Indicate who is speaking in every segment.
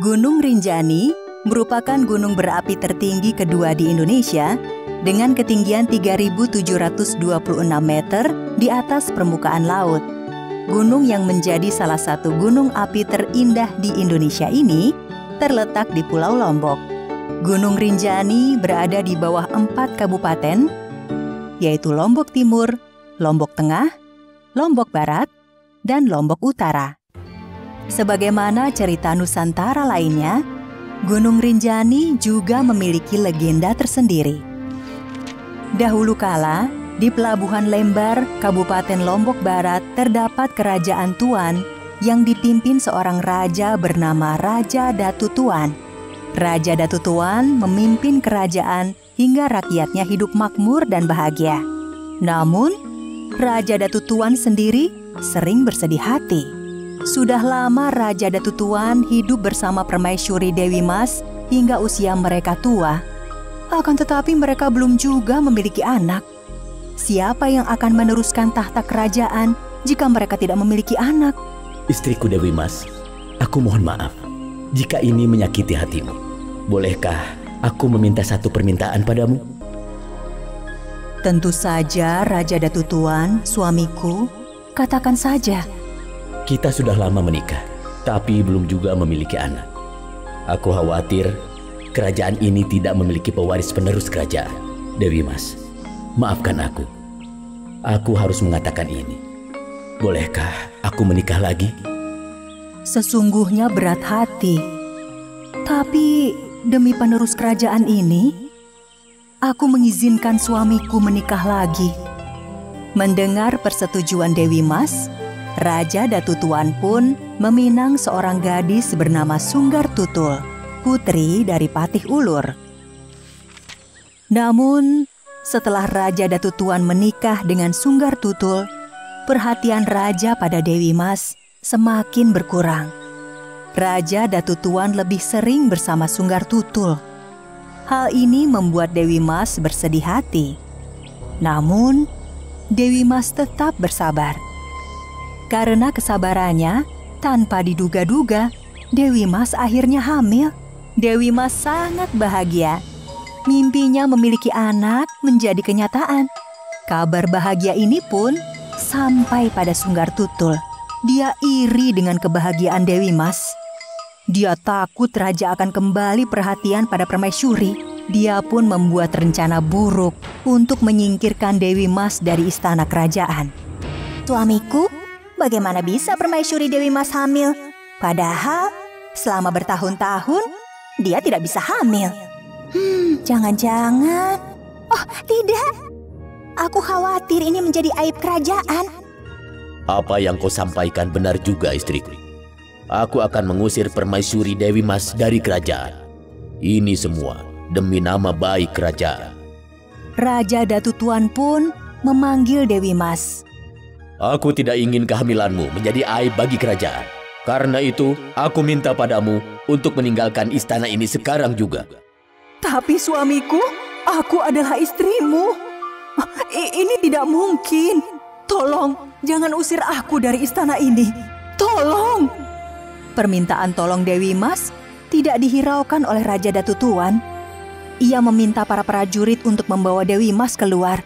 Speaker 1: Gunung Rinjani merupakan gunung berapi tertinggi kedua di Indonesia dengan ketinggian 3.726 meter di atas permukaan laut. Gunung yang menjadi salah satu gunung api terindah di Indonesia ini terletak di Pulau Lombok. Gunung Rinjani berada di bawah 4 kabupaten, yaitu Lombok Timur, Lombok Tengah, Lombok Barat, dan Lombok Utara. Sebagaimana cerita Nusantara lainnya, Gunung Rinjani juga memiliki legenda tersendiri. Dahulu kala, di Pelabuhan Lembar, Kabupaten Lombok Barat, terdapat kerajaan Tuan yang dipimpin seorang raja bernama Raja Datu Tuan. Raja Datu Tuan memimpin kerajaan hingga rakyatnya hidup makmur dan bahagia. Namun, Raja Datu Tuan sendiri sering bersedih hati. Sudah lama Raja Datu Tuan hidup bersama Permaisuri Dewi Mas hingga usia mereka tua. Akan tetapi mereka belum juga memiliki anak. Siapa yang akan meneruskan tahta kerajaan jika mereka tidak memiliki anak?
Speaker 2: Istriku Dewi Mas, aku mohon maaf jika ini menyakiti hatimu. Bolehkah aku meminta satu permintaan padamu?
Speaker 1: Tentu saja Raja Datu Tuan, suamiku, katakan saja.
Speaker 2: Kita sudah lama menikah, tapi belum juga memiliki anak. Aku khawatir kerajaan ini tidak memiliki pewaris penerus kerajaan. Dewi Mas, maafkan aku. Aku harus mengatakan ini. Bolehkah aku menikah lagi?
Speaker 1: Sesungguhnya berat hati. Tapi demi penerus kerajaan ini, aku mengizinkan suamiku menikah lagi. Mendengar persetujuan Dewi Mas, Raja Datu Tuan pun meminang seorang gadis bernama Sunggar Tutul, putri dari Patih Ulur. Namun, setelah Raja Datu Tuan menikah dengan Sunggar Tutul, perhatian Raja pada Dewi Mas semakin berkurang. Raja Datu Tuan lebih sering bersama Sunggar Tutul. Hal ini membuat Dewi Mas bersedih hati. Namun, Dewi Mas tetap bersabar. Karena kesabarannya, tanpa diduga-duga, Dewi Mas akhirnya hamil. Dewi Mas sangat bahagia. Mimpinya memiliki anak menjadi kenyataan. Kabar bahagia ini pun sampai pada Sunggar Tutul. Dia iri dengan kebahagiaan Dewi Mas. Dia takut raja akan kembali perhatian pada permaisuri. Dia pun membuat rencana buruk untuk menyingkirkan Dewi Mas dari istana kerajaan. Suamiku, bagaimana bisa permaisuri Dewi Mas hamil? Padahal selama bertahun-tahun dia tidak bisa hamil. Jangan-jangan. Oh, tidak. Aku khawatir ini menjadi aib kerajaan.
Speaker 2: Apa yang kau sampaikan benar juga, istriku. Aku akan mengusir permaisuri Dewi Mas dari kerajaan. Ini semua demi nama baik kerajaan.
Speaker 1: Raja Datu Tuan pun memanggil Dewi Mas.
Speaker 2: Aku tidak ingin kehamilanmu menjadi aib bagi kerajaan. Karena itu, aku minta padamu untuk meninggalkan istana ini sekarang juga.
Speaker 1: Tapi suamiku, aku adalah istrimu. Ini tidak mungkin. Tolong, jangan usir aku dari istana ini. Tolong. Permintaan tolong Dewi Mas tidak dihiraukan oleh Raja Datu Tuan. Ia meminta para prajurit untuk membawa Dewi Mas keluar.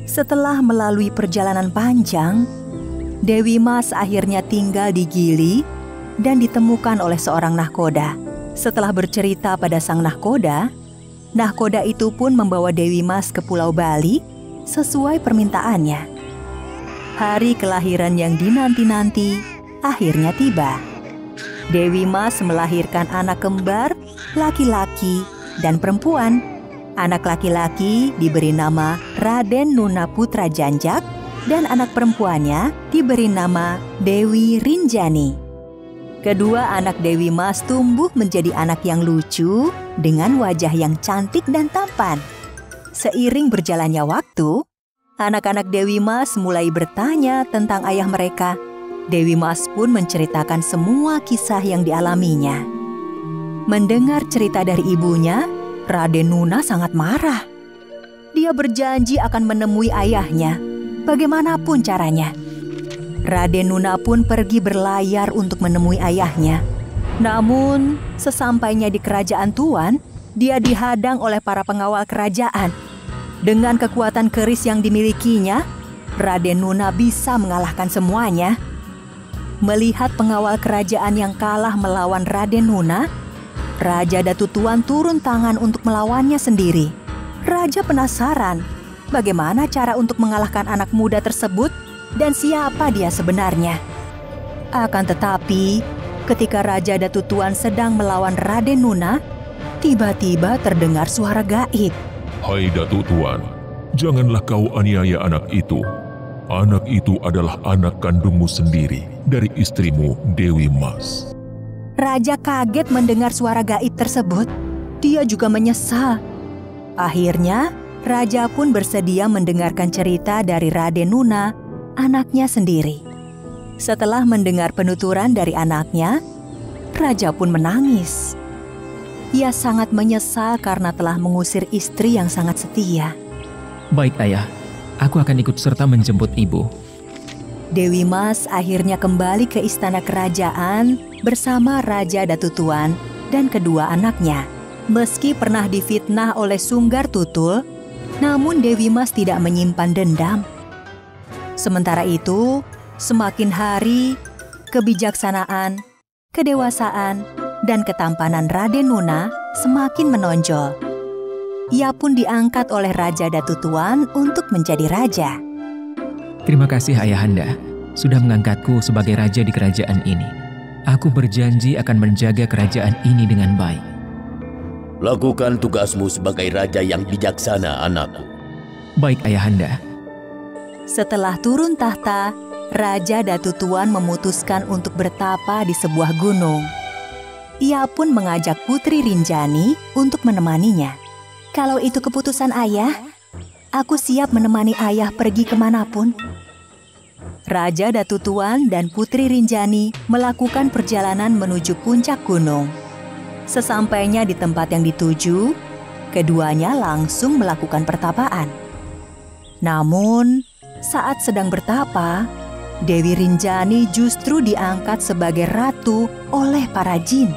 Speaker 1: Setelah melalui perjalanan panjang, Dewi Mas akhirnya tinggal di Gili dan ditemukan oleh seorang nahkoda. Setelah bercerita pada sang nahkoda, nahkoda itu pun membawa Dewi Mas ke Pulau Bali sesuai permintaannya. Hari kelahiran yang dinanti-nanti akhirnya tiba. Dewi Mas melahirkan anak kembar, laki-laki dan perempuan. Anak laki-laki diberi nama Raden Nuna Putra Janjak dan anak perempuannya diberi nama Dewi Rinjani. Kedua anak Dewi Mas tumbuh menjadi anak yang lucu dengan wajah yang cantik dan tampan. Seiring berjalannya waktu, anak-anak Dewi Mas mulai bertanya tentang ayah mereka. Dewi Mas pun menceritakan semua kisah yang dialaminya. Mendengar cerita dari ibunya, Raden Nuna sangat marah. Dia berjanji akan menemui ayahnya, bagaimanapun caranya. Raden Nuna pun pergi berlayar untuk menemui ayahnya. Namun, sesampainya di kerajaan tuan, dia dihadang oleh para pengawal kerajaan. Dengan kekuatan keris yang dimilikinya, Raden Nuna bisa mengalahkan semuanya. Melihat pengawal kerajaan yang kalah melawan Raden Nuna, Raja Datu Tuan turun tangan untuk melawannya sendiri. Raja penasaran bagaimana cara untuk mengalahkan anak muda tersebut dan siapa dia sebenarnya. Akan tetapi, ketika Raja Datu Tuan sedang melawan Raden Nuna, tiba-tiba terdengar suara gaib.
Speaker 3: Hai Datu Tuan, janganlah kau aniaya anak itu. Anak itu adalah anak kandungmu sendiri dari istrimu Dewi Mas.
Speaker 1: Raja kaget mendengar suara gaib tersebut. Dia juga menyesal. Akhirnya, Raja pun bersedia mendengarkan cerita dari Raden Nuna, anaknya sendiri. Setelah mendengar penuturan dari anaknya, Raja pun menangis. Ia sangat menyesal karena telah mengusir istri yang sangat setia.
Speaker 4: Baik ayah, aku akan ikut serta menjemput ibu.
Speaker 1: Dewi Mas akhirnya kembali ke istana kerajaan bersama Raja Datu Tuan dan kedua anaknya. Meski pernah difitnah oleh Sunggar Tutul, namun Dewi Mas tidak menyimpan dendam. Sementara itu, semakin hari, kebijaksanaan, kedewasaan, dan ketampanan Raden Nuna semakin menonjol. Ia pun diangkat oleh Raja Datu Tuan untuk menjadi raja.
Speaker 4: Terima kasih ayahanda, sudah mengangkatku sebagai raja di kerajaan ini. Aku berjanji akan menjaga kerajaan ini dengan baik.
Speaker 2: Lakukan tugasmu sebagai raja yang bijaksana, anakku.
Speaker 4: Baik ayahanda.
Speaker 1: Setelah turun tahta, Raja Datu Tuan memutuskan untuk bertapa di sebuah gunung. Ia pun mengajak Putri Rinjani untuk menemaninya. Kalau itu keputusan ayah, aku siap menemani ayah pergi kemanapun. Raja Datu Tuan dan Putri Rinjani melakukan perjalanan menuju puncak gunung. Sesampainya di tempat yang dituju, keduanya langsung melakukan pertapaan. Namun, saat sedang bertapa, Dewi Rinjani justru diangkat sebagai ratu oleh para jin.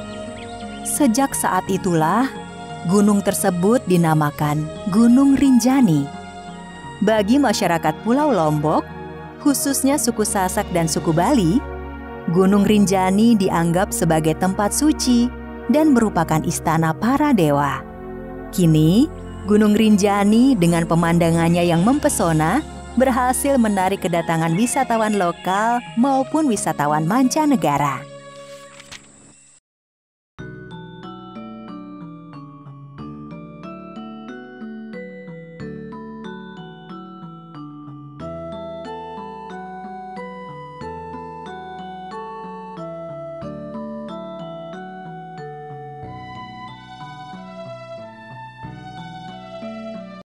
Speaker 1: Sejak saat itulah, gunung tersebut dinamakan Gunung Rinjani. Bagi masyarakat Pulau Lombok, khususnya suku Sasak dan suku Bali, Gunung Rinjani dianggap sebagai tempat suci dan merupakan istana para dewa. Kini, Gunung Rinjani dengan pemandangannya yang mempesona berhasil menarik kedatangan wisatawan lokal maupun wisatawan mancanegara.